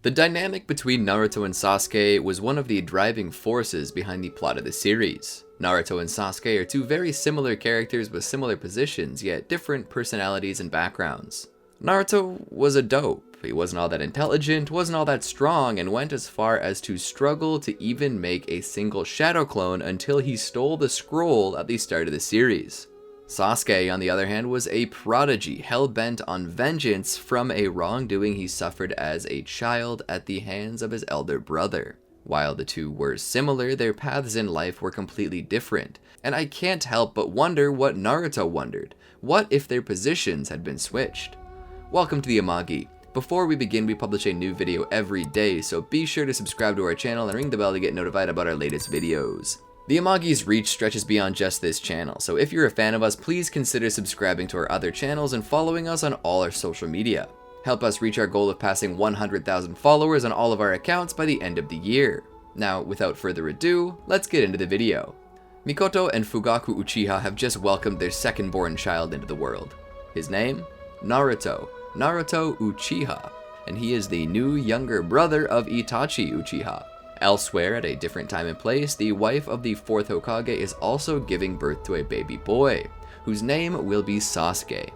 The dynamic between Naruto and Sasuke was one of the driving forces behind the plot of the series. Naruto and Sasuke are two very similar characters with similar positions, yet different personalities and backgrounds. Naruto was a dope. He wasn't all that intelligent, wasn't all that strong, and went as far as to struggle to even make a single shadow clone until he stole the scroll at the start of the series. Sasuke, on the other hand, was a prodigy, hell-bent on vengeance from a wrongdoing he suffered as a child at the hands of his elder brother. While the two were similar, their paths in life were completely different, and I can't help but wonder what Naruto wondered. What if their positions had been switched? Welcome to the Amagi. Before we begin, we publish a new video every day, so be sure to subscribe to our channel and ring the bell to get notified about our latest videos. The Amagi's reach stretches beyond just this channel, so if you're a fan of us, please consider subscribing to our other channels and following us on all our social media. Help us reach our goal of passing 100,000 followers on all of our accounts by the end of the year. Now, without further ado, let's get into the video. Mikoto and Fugaku Uchiha have just welcomed their second-born child into the world. His name? Naruto Uchiha, and he is the new younger brother of Itachi Uchiha. Elsewhere, at a different time and place, the wife of the 4th Hokage is also giving birth to a baby boy, whose name will be Sasuke.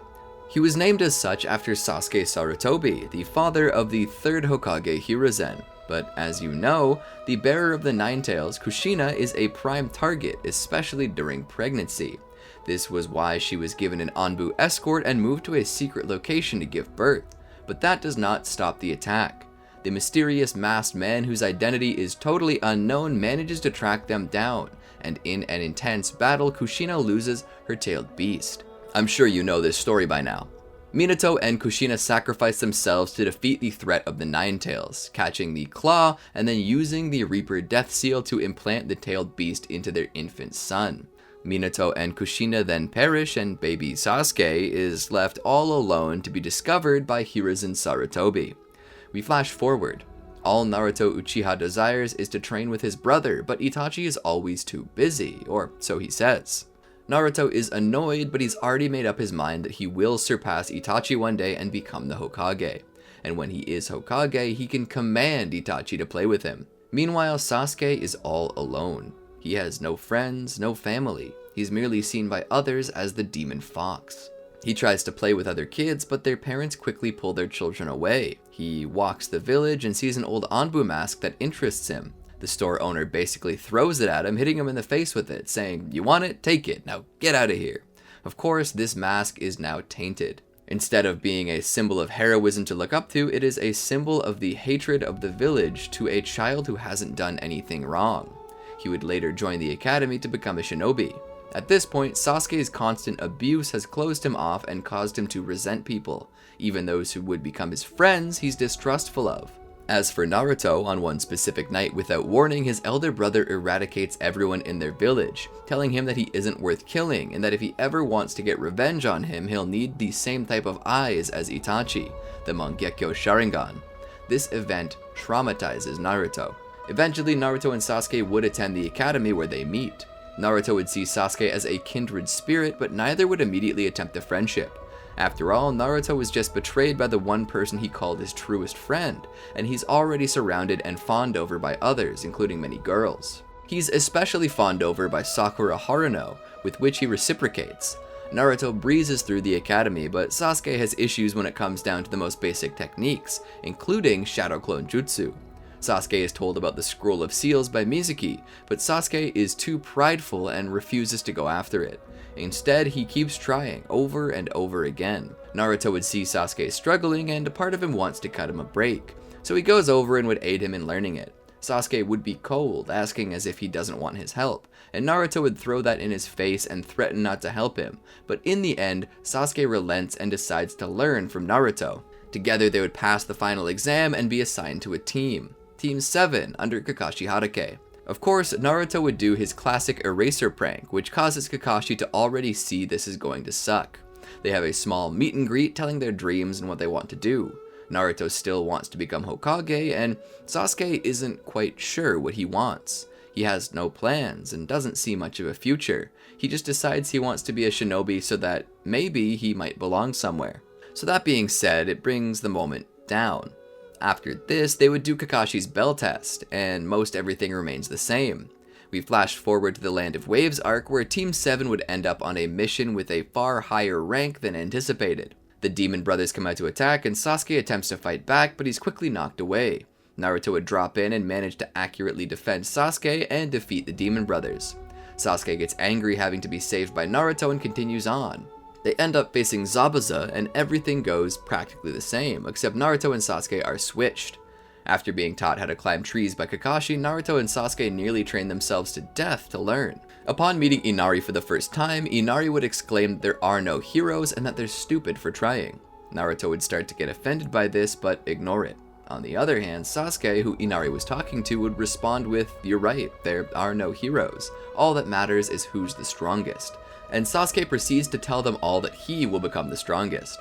He was named as such after Sasuke Sarutobi, the father of the 3rd Hokage Hiruzen. But as you know, the bearer of the Nine Tails, Kushina, is a prime target, especially during pregnancy. This was why she was given an Anbu escort and moved to a secret location to give birth. But that does not stop the attack. The mysterious masked man whose identity is totally unknown manages to track them down, and in an intense battle, Kushina loses her tailed beast. I'm sure you know this story by now. Minato and Kushina sacrifice themselves to defeat the threat of the Nine Tails, catching the claw and then using the Reaper Death Seal to implant the tailed beast into their infant son. Minato and Kushina then perish, and baby Sasuke is left all alone to be discovered by Hiruzen Sarutobi. We flash forward. All Naruto Uchiha desires is to train with his brother, but Itachi is always too busy, or so he says. Naruto is annoyed, but he's already made up his mind that he will surpass Itachi one day and become the Hokage. And when he is Hokage, he can command Itachi to play with him. Meanwhile, Sasuke is all alone. He has no friends, no family. He's merely seen by others as the demon fox. He tries to play with other kids, but their parents quickly pull their children away. He walks the village and sees an old Anbu mask that interests him. The store owner basically throws it at him, hitting him in the face with it, saying, "You want it? Take it. Now get out of here." Of course, this mask is now tainted. Instead of being a symbol of heroism to look up to, it is a symbol of the hatred of the village to a child who hasn't done anything wrong. He would later join the academy to become a shinobi. At this point, Sasuke's constant abuse has closed him off and caused him to resent people. Even those who would become his friends, he's distrustful of. As for Naruto, on one specific night, without warning, his elder brother eradicates everyone in their village, telling him that he isn't worth killing, and that if he ever wants to get revenge on him, he'll need the same type of eyes as Itachi, the Mangekyo Sharingan. This event traumatizes Naruto. Eventually, Naruto and Sasuke would attend the academy where they meet. Naruto would see Sasuke as a kindred spirit, but neither would immediately attempt a friendship. After all, Naruto was just betrayed by the one person he called his truest friend, and he's already surrounded and fawned over by others, including many girls. He's especially fawned over by Sakura Haruno, with which he reciprocates. Naruto breezes through the academy, but Sasuke has issues when it comes down to the most basic techniques, including Shadow Clone Jutsu. Sasuke is told about the Scroll of Seals by Mizuki, but Sasuke is too prideful and refuses to go after it. Instead, he keeps trying over and over again. Naruto would see Sasuke struggling, and a part of him wants to cut him a break, so he goes over and would aid him in learning it. Sasuke would be cold, asking as if he doesn't want his help, and Naruto would throw that in his face and threaten not to help him, but in the end, Sasuke relents and decides to learn from Naruto. Together they would pass the final exam and be assigned to a team. Team 7 under Kakashi Hatake. Of course, Naruto would do his classic eraser prank, which causes Kakashi to already see this is going to suck. They have a small meet and greet telling their dreams and what they want to do. Naruto still wants to become Hokage, and Sasuke isn't quite sure what he wants. He has no plans and doesn't see much of a future. He just decides he wants to be a shinobi so that maybe he might belong somewhere. So that being said, it brings the moment down. After this, they would do Kakashi's bell test, and most everything remains the same. We flash forward to the Land of Waves arc, where Team 7 would end up on a mission with a far higher rank than anticipated. The Demon Brothers come out to attack, and Sasuke attempts to fight back, but he's quickly knocked away. Naruto would drop in and manage to accurately defend Sasuke and defeat the Demon Brothers. Sasuke gets angry having to be saved by Naruto and continues on. They end up facing Zabuza, and everything goes practically the same, except Naruto and Sasuke are switched. After being taught how to climb trees by Kakashi, Naruto and Sasuke nearly train themselves to death to learn. Upon meeting Inari for the first time, Inari would exclaim that there are no heroes and that they're stupid for trying. Naruto would start to get offended by this, but ignore it. On the other hand, Sasuke, who Inari was talking to, would respond with, "You're right, there are no heroes. All that matters is who's the strongest." And Sasuke proceeds to tell them all that he will become the strongest.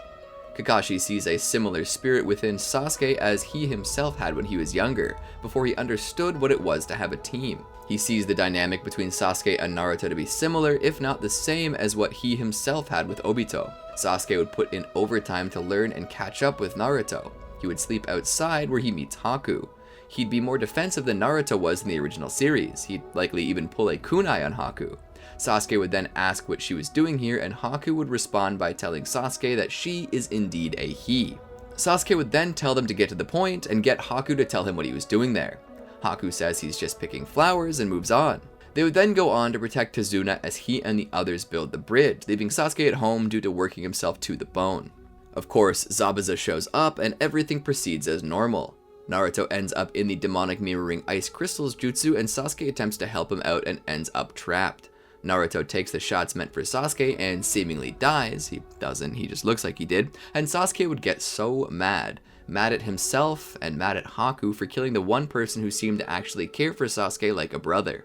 Kakashi sees a similar spirit within Sasuke as he himself had when he was younger, before he understood what it was to have a team. He sees the dynamic between Sasuke and Naruto to be similar, if not the same, as what he himself had with Obito. Sasuke would put in overtime to learn and catch up with Naruto. He would sleep outside where he meets Haku. He'd be more defensive than Naruto was in the original series. He'd likely even pull a kunai on Haku. Sasuke would then ask what she was doing here, and Haku would respond by telling Sasuke that she is indeed a he. Sasuke would then tell them to get to the point and get Haku to tell him what he was doing there. Haku says he's just picking flowers and moves on. They would then go on to protect Tazuna as he and the others build the bridge, leaving Sasuke at home due to working himself to the bone. Of course, Zabuza shows up and everything proceeds as normal. Naruto ends up in the demonic mirroring ice crystals jutsu, and Sasuke attempts to help him out and ends up trapped. Naruto takes the shots meant for Sasuke and seemingly dies. He doesn't, he just looks like he did. And Sasuke would get so mad. Mad at himself and mad at Haku for killing the one person who seemed to actually care for Sasuke like a brother.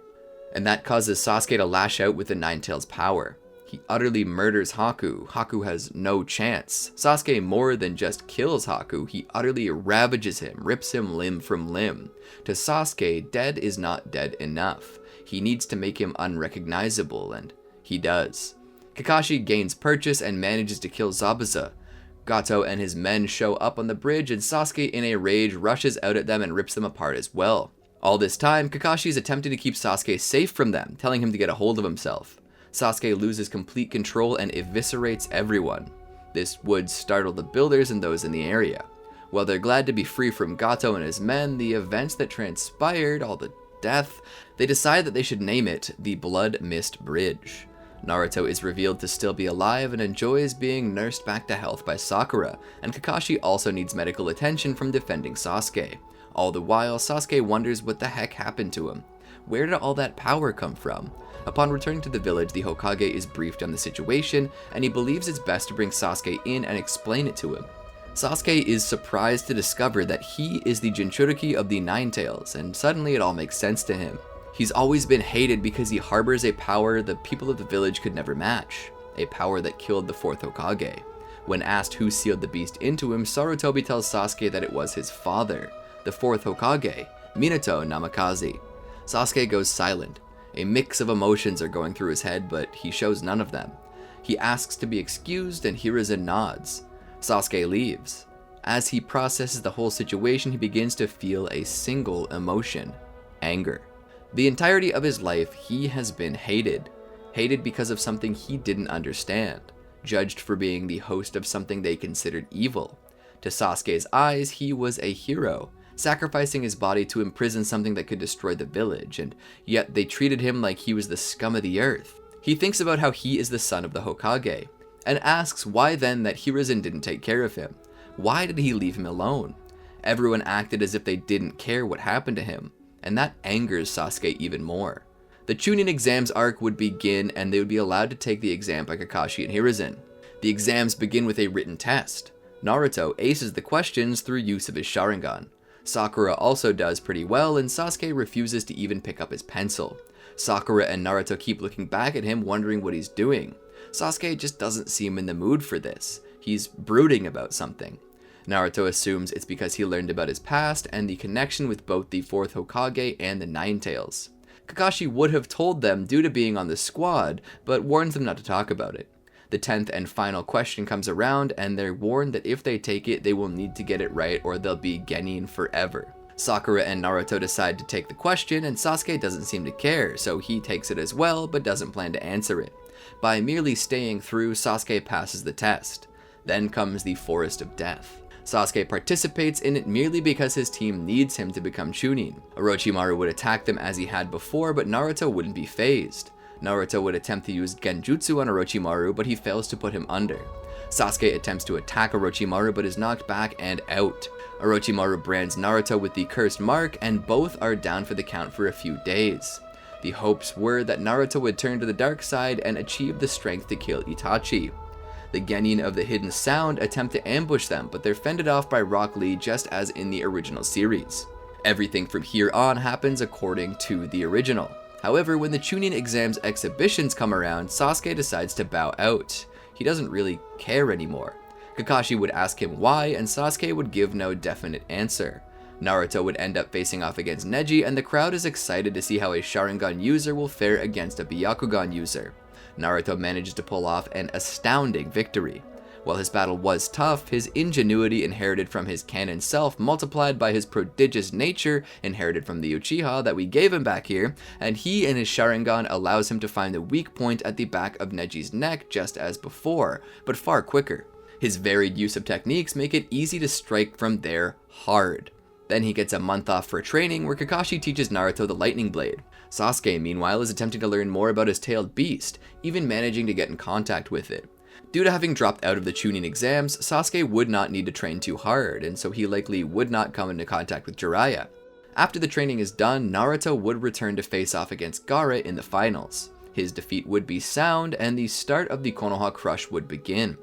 And that causes Sasuke to lash out with the Nine-Tails power. He utterly murders Haku. Haku has no chance. Sasuke more than just kills Haku, he utterly ravages him, rips him limb from limb. To Sasuke, dead is not dead enough. He needs to make him unrecognizable, and he does. Kakashi gains purchase and manages to kill Zabuza. Gato and his men show up on the bridge, and Sasuke in a rage rushes out at them and rips them apart as well. All this time, Kakashi is attempting to keep Sasuke safe from them, telling him to get a hold of himself. Sasuke loses complete control and eviscerates everyone. This would startle the builders and those in the area. While they're glad to be free from Gato and his men, the events that transpired, all the death, they decide that they should name it the Blood Mist Bridge. Naruto is revealed to still be alive and enjoys being nursed back to health by Sakura, and Kakashi also needs medical attention from defending Sasuke. All the while, Sasuke wonders what the heck happened to him. Where did all that power come from? Upon returning to the village, the Hokage is briefed on the situation, and he believes it's best to bring Sasuke in and explain it to him. Sasuke is surprised to discover that he is the Jinchuriki of the Nine-Tails, and suddenly it all makes sense to him. He's always been hated because he harbors a power the people of the village could never match, a power that killed the 4th Hokage. When asked who sealed the beast into him, Sarutobi tells Sasuke that it was his father, the 4th Hokage, Minato Namikaze. Sasuke goes silent. A mix of emotions are going through his head, but he shows none of them. He asks to be excused, and Hiruzen nods. Sasuke leaves. As he processes the whole situation, he begins to feel a single emotion: anger. The entirety of his life, he has been hated. Hated because of something he didn't understand. Judged for being the host of something they considered evil. To Sasuke's eyes, he was a hero, sacrificing his body to imprison something that could destroy the village, and yet they treated him like he was the scum of the earth. He thinks about how he is the son of the Hokage, and asks why then that Hiruzen didn't take care of him. Why did he leave him alone? Everyone acted as if they didn't care what happened to him, and that angers Sasuke even more. The Chunin exams arc would begin, and they would be allowed to take the exam by Kakashi and Hiruzen. The exams begin with a written test. Naruto aces the questions through use of his Sharingan. Sakura also does pretty well, and Sasuke refuses to even pick up his pencil. Sakura and Naruto keep looking back at him, wondering what he's doing. Sasuke just doesn't seem in the mood for this. He's brooding about something. Naruto assumes it's because he learned about his past and the connection with both the 4th Hokage and the Nine Tails. Kakashi would have told them due to being on the squad, but warns them not to talk about it. The 10th and final question comes around, and they're warned that if they take it, they will need to get it right or they'll be genin forever. Sakura and Naruto decide to take the question, and Sasuke doesn't seem to care, so he takes it as well, but doesn't plan to answer it. By merely staying through, Sasuke passes the test. Then comes the Forest of Death. Sasuke participates in it merely because his team needs him to become Chunin. Orochimaru would attack them as he had before, but Naruto wouldn't be phased. Naruto would attempt to use Genjutsu on Orochimaru, but he fails to put him under. Sasuke attempts to attack Orochimaru, but is knocked back and out. Orochimaru brands Naruto with the cursed mark, and both are down for the count for a few days. The hopes were that Naruto would turn to the dark side and achieve the strength to kill Itachi. The genin of the Hidden Sound attempt to ambush them, but they're fended off by Rock Lee just as in the original series. Everything from here on happens according to the original. However, when the Chunin exams exhibitions come around, Sasuke decides to bow out. He doesn't really care anymore. Kakashi would ask him why, and Sasuke would give no definite answer. Naruto would end up facing off against Neji, and the crowd is excited to see how a Sharingan user will fare against a Byakugan user. Naruto manages to pull off an astounding victory. While his battle was tough, his ingenuity inherited from his canon self multiplied by his prodigious nature inherited from the Uchiha that we gave him back here, and he and his Sharingan allows him to find the weak point at the back of Neji's neck just as before, but far quicker. His varied use of techniques make it easy to strike from there hard. Then he gets a month off for training where Kakashi teaches Naruto the lightning blade. Sasuke, meanwhile, is attempting to learn more about his tailed beast, even managing to get in contact with it. Due to having dropped out of the Chunin exams, Sasuke would not need to train too hard, and so he likely would not come into contact with Jiraiya. After the training is done, Naruto would return to face off against Gaara in the finals. His defeat would be sound, and the start of the Konoha Crush would begin.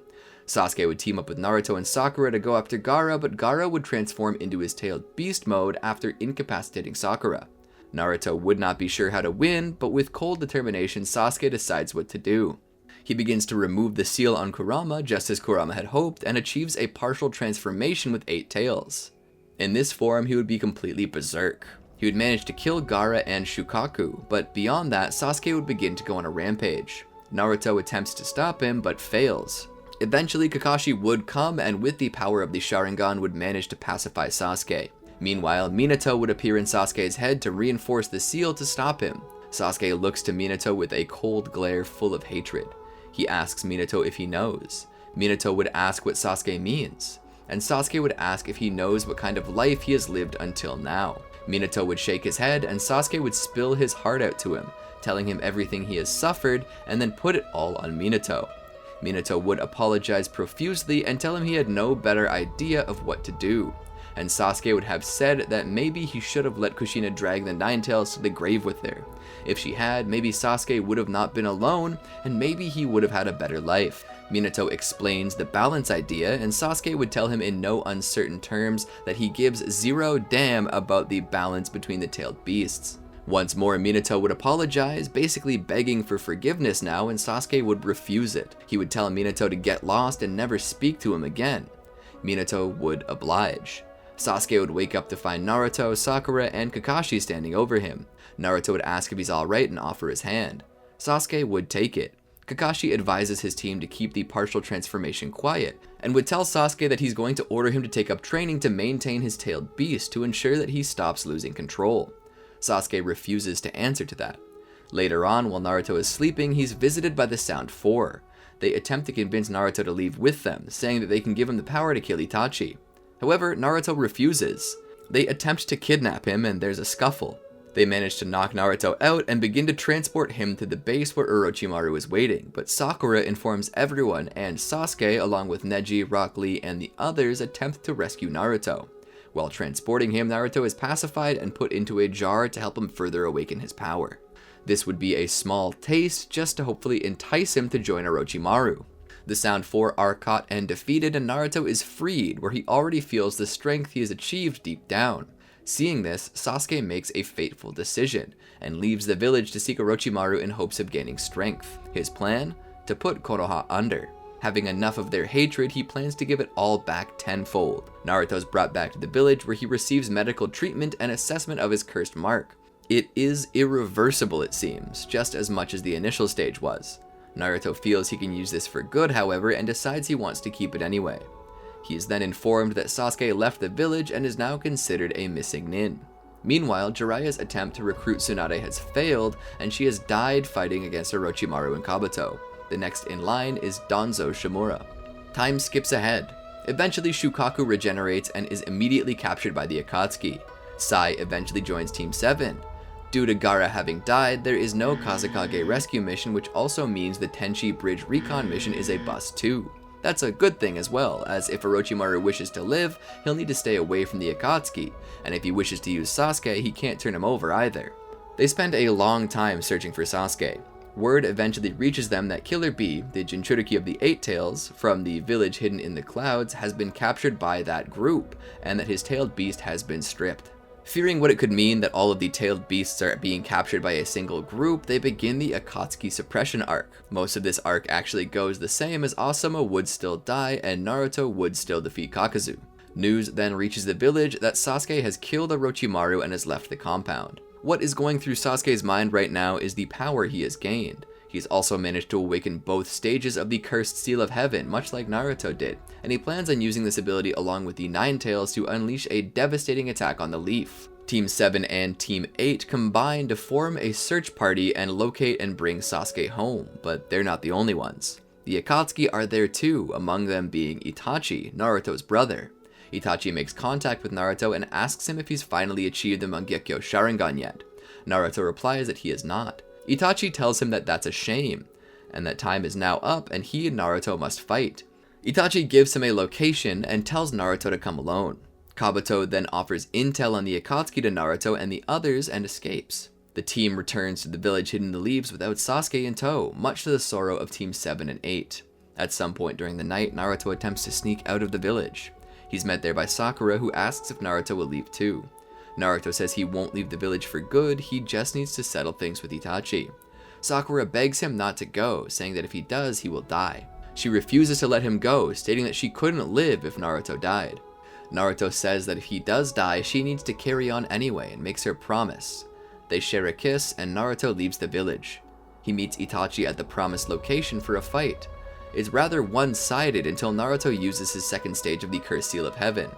Sasuke would team up with Naruto and Sakura to go after Gaara, but Gaara would transform into his tailed beast mode after incapacitating Sakura. Naruto would not be sure how to win, but with cold determination, Sasuke decides what to do. He begins to remove the seal on Kurama just as Kurama had hoped, and achieves a partial transformation with 8 tails. In this form, he would be completely berserk. He would manage to kill Gaara and Shukaku, but beyond that, Sasuke would begin to go on a rampage. Naruto attempts to stop him, but fails. Eventually, Kakashi would come, and with the power of the Sharingan would manage to pacify Sasuke. Meanwhile, Minato would appear in Sasuke's head to reinforce the seal to stop him. Sasuke looks to Minato with a cold glare full of hatred. He asks Minato if he knows. Minato would ask what Sasuke means, and Sasuke would ask if he knows what kind of life he has lived until now. Minato would shake his head, and Sasuke would spill his heart out to him, telling him everything he has suffered, and then put it all on Minato. Minato would apologize profusely and tell him he had no better idea of what to do. And Sasuke would have said that maybe he should have let Kushina drag the Nine Tails to the grave with her. If she had, maybe Sasuke would have not been alone, and maybe he would have had a better life. Minato explains the balance idea, and Sasuke would tell him in no uncertain terms that he gives zero damn about the balance between the tailed beasts. Once more, Minato would apologize, basically begging for forgiveness now, and Sasuke would refuse it. He would tell Minato to get lost and never speak to him again. Minato would oblige. Sasuke would wake up to find Naruto, Sakura, and Kakashi standing over him. Naruto would ask if he's alright and offer his hand. Sasuke would take it. Kakashi advises his team to keep the partial transformation quiet, and would tell Sasuke that he's going to order him to take up training to maintain his tailed beast to ensure that he stops losing control. Sasuke refuses to answer to that. Later on, while Naruto is sleeping, he's visited by the Sound Four. They attempt to convince Naruto to leave with them, saying that they can give him the power to kill Itachi. However, Naruto refuses. They attempt to kidnap him, and there's a scuffle. They manage to knock Naruto out and begin to transport him to the base where Orochimaru is waiting, but Sakura informs everyone, and Sasuke, along with Neji, Rock Lee, and the others, attempt to rescue Naruto. While transporting him, Naruto is pacified and put into a jar to help him further awaken his power. This would be a small taste, just to hopefully entice him to join Orochimaru. The Sound Four are caught and defeated, and Naruto is freed, where he already feels the strength he has achieved deep down. Seeing this, Sasuke makes a fateful decision, and leaves the village to seek Orochimaru in hopes of gaining strength. His plan? To put Konoha under. Having enough of their hatred, he plans to give it all back tenfold. Naruto's brought back to the village where he receives medical treatment and assessment of his cursed mark. It is irreversible, it seems, just as much as the initial stage was. Naruto feels he can use this for good, however, and decides he wants to keep it anyway. He is then informed that Sasuke left the village and is now considered a missing nin. Meanwhile, Jiraiya's attempt to recruit Tsunade has failed, and she has died fighting against Orochimaru and Kabuto. The next in line is Danzo Shimura. Time skips ahead. Eventually, Shukaku regenerates and is immediately captured by the Akatsuki. Sai eventually joins Team 7. Due to Gaara having died, there is no Kazekage rescue mission, which also means the Tenchi Bridge recon mission is a bust too. That's a good thing as well, as if Orochimaru wishes to live, he'll need to stay away from the Akatsuki, and if he wishes to use Sasuke, he can't turn him over either. They spend a long time searching for Sasuke. Word eventually reaches them that Killer Bee, the Jinchuriki of the Eight Tails, from the village hidden in the clouds, has been captured by that group, and that his tailed beast has been stripped. Fearing what it could mean that all of the tailed beasts are being captured by a single group, they begin the Akatsuki Suppression Arc. Most of this arc actually goes the same, as Asama would still die and Naruto would still defeat Kakazu. News then reaches the village that Sasuke has killed Orochimaru and has left the compound. What is going through Sasuke's mind right now is the power he has gained. He's also managed to awaken both stages of the Cursed Seal of Heaven, much like Naruto did, and he plans on using this ability along with the Nine Tails to unleash a devastating attack on the Leaf. Team 7 and Team 8 combine to form a search party and locate and bring Sasuke home, but they're not the only ones. The Akatsuki are there too, among them being Itachi, Naruto's brother. Itachi makes contact with Naruto and asks him if he's finally achieved the Mangekyo Sharingan yet. Naruto replies that he has not. Itachi tells him that that's a shame, and that time is now up and he and Naruto must fight. Itachi gives him a location and tells Naruto to come alone. Kabuto then offers intel on the Akatsuki to Naruto and the others and escapes. The team returns to the village hidden in the leaves without Sasuke in tow, much to the sorrow of Team 7 and 8. At some point during the night, Naruto attempts to sneak out of the village. He's met there by Sakura, who asks if Naruto will leave too. Naruto says he won't leave the village for good, he just needs to settle things with Itachi. Sakura begs him not to go, saying that if he does, he will die. She refuses to let him go, stating that she couldn't live if Naruto died. Naruto says that if he does die, she needs to carry on anyway and makes her promise. They share a kiss and Naruto leaves the village. He meets Itachi at the promised location for a fight. It's rather one-sided until Naruto uses his second stage of the Cursed Seal of Heaven.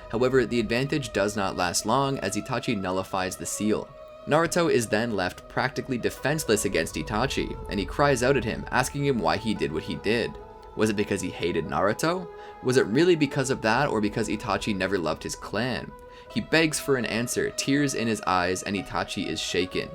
However, the advantage does not last long as Itachi nullifies the seal. Naruto is then left practically defenseless against Itachi, and he cries out at him, asking him why he did what he did. Was it because he hated Naruto? Was it really because of that, or because Itachi never loved his clan? He begs for an answer, tears in his eyes, and Itachi is shaken.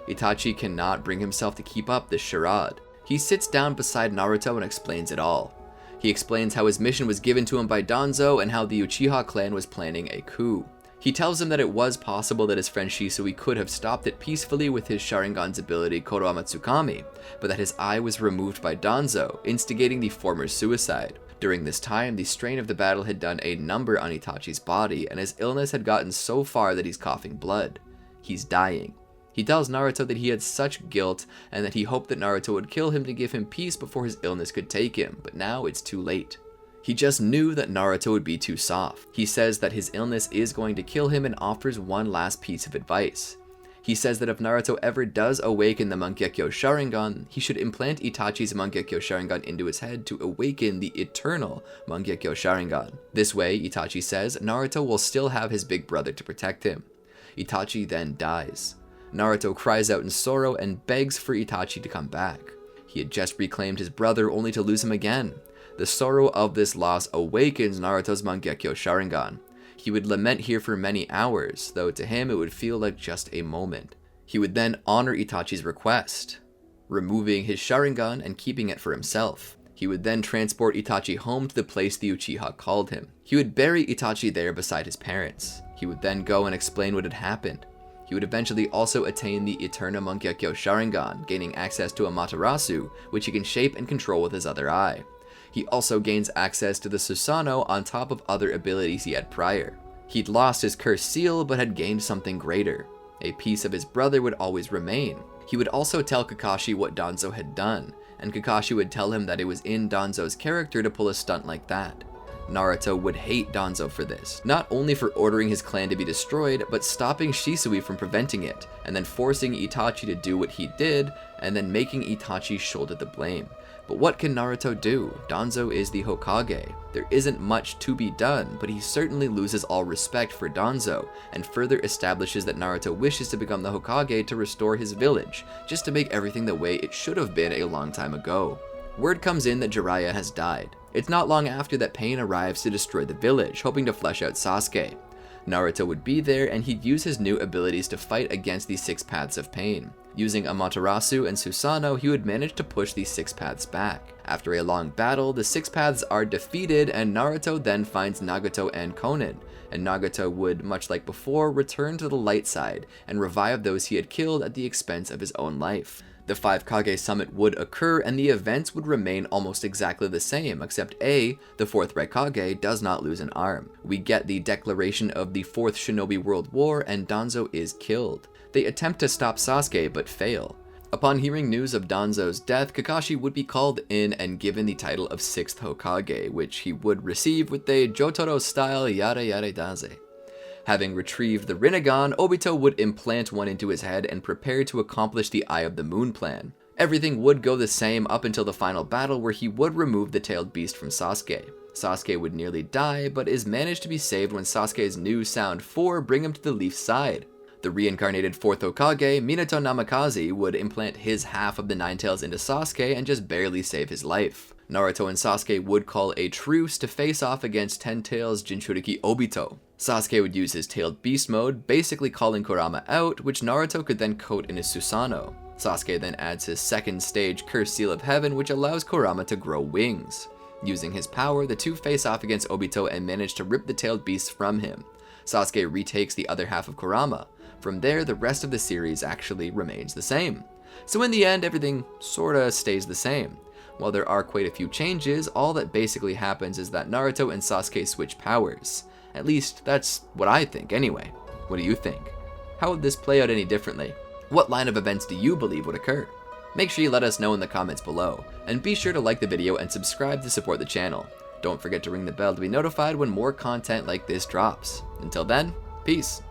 Itachi cannot bring himself to keep up this charade. He sits down beside Naruto and explains it all. He explains how his mission was given to him by Danzo and how the Uchiha clan was planning a coup. He tells him that it was possible that his friend Shisui could have stopped it peacefully with his Sharingan's ability Kodoama Tsukami, but that his eye was removed by Danzo, instigating the former's suicide. During this time, the strain of the battle had done a number on Itachi's body, and his illness had gotten so far that he's coughing blood. He's dying. He tells Naruto that he had such guilt, and that he hoped that Naruto would kill him to give him peace before his illness could take him, but now it's too late. He just knew that Naruto would be too soft. He says that his illness is going to kill him and offers one last piece of advice. He says that if Naruto ever does awaken the Mangekyo Sharingan, he should implant Itachi's Mangekyo Sharingan into his head to awaken the eternal Mangekyo Sharingan. This way, Itachi says, Naruto will still have his big brother to protect him. Itachi then dies. Naruto cries out in sorrow and begs for Itachi to come back. He had just reclaimed his brother only to lose him again. The sorrow of this loss awakens Naruto's Mangekyo Sharingan. He would lament here for many hours, though to him it would feel like just a moment. He would then honor Itachi's request, removing his Sharingan and keeping it for himself. He would then transport Itachi home to the place the Uchiha called him. He would bury Itachi there beside his parents. He would then go and explain what had happened. He would eventually also attain the Eterna Mangekyo Sharingan, gaining access to Amaterasu, which he can shape and control with his other eye. He also gains access to the Susanoo on top of other abilities he had prior. He'd lost his cursed seal, but had gained something greater. A piece of his brother would always remain. He would also tell Kakashi what Danzo had done, and Kakashi would tell him that it was in Danzo's character to pull a stunt like that. Naruto would hate Danzo for this, not only for ordering his clan to be destroyed, but stopping Shisui from preventing it, and then forcing Itachi to do what he did, and then making Itachi shoulder the blame. But what can Naruto do? Danzo is the Hokage. There isn't much to be done, but he certainly loses all respect for Danzo, and further establishes that Naruto wishes to become the Hokage to restore his village, just to make everything the way it should have been a long time ago. Word comes in that Jiraiya has died. It's not long after that Pain arrives to destroy the village, hoping to flesh out Sasuke. Naruto would be there, and he'd use his new abilities to fight against these 6 paths of pain. Using Amaterasu and Susanoo, he would manage to push these 6 paths back. After a long battle, the 6 paths are defeated, and Naruto then finds Nagato and Konan, and Nagato would, much like before, return to the light side, and revive those he had killed at the expense of his own life. The 5 Kage summit would occur, and the events would remain almost exactly the same, except the 4th Raikage does not lose an arm. We get the declaration of the 4th Shinobi World War, and Danzo is killed. They attempt to stop Sasuke, but fail. Upon hearing news of Danzo's death, Kakashi would be called in and given the title of 6th Hokage, which he would receive with a Jotaro-style yada yada daze. Having retrieved the Rinnegan, Obito would implant one into his head and prepare to accomplish the Eye of the Moon plan. Everything would go the same up until the final battle, where he would remove the tailed beast from Sasuke. Sasuke would nearly die, but is managed to be saved when Sasuke's new Sound 4 bring him to the Leaf's side. The reincarnated 4th Hokage, Minato Namikaze, would implant his half of the Nine Tails into Sasuke and just barely save his life. Naruto and Sasuke would call a truce to face off against 10 Tails Jinchuriki Obito. Sasuke would use his tailed beast mode, basically calling Kurama out, which Naruto could then coat in his Susanoo. Sasuke then adds his 2nd stage Cursed Seal of Heaven, which allows Kurama to grow wings. Using his power, the two face off against Obito and manage to rip the tailed beast from him. Sasuke retakes the other half of Kurama. From there, the rest of the series actually remains the same. So in the end, everything sorta stays the same. While there are quite a few changes, all that basically happens is that Naruto and Sasuke switch powers. At least, that's what I think anyway. What do you think? How would this play out any differently? What line of events do you believe would occur? Make sure you let us know in the comments below, and be sure to like the video and subscribe to support the channel. Don't forget to ring the bell to be notified when more content like this drops. Until then, peace.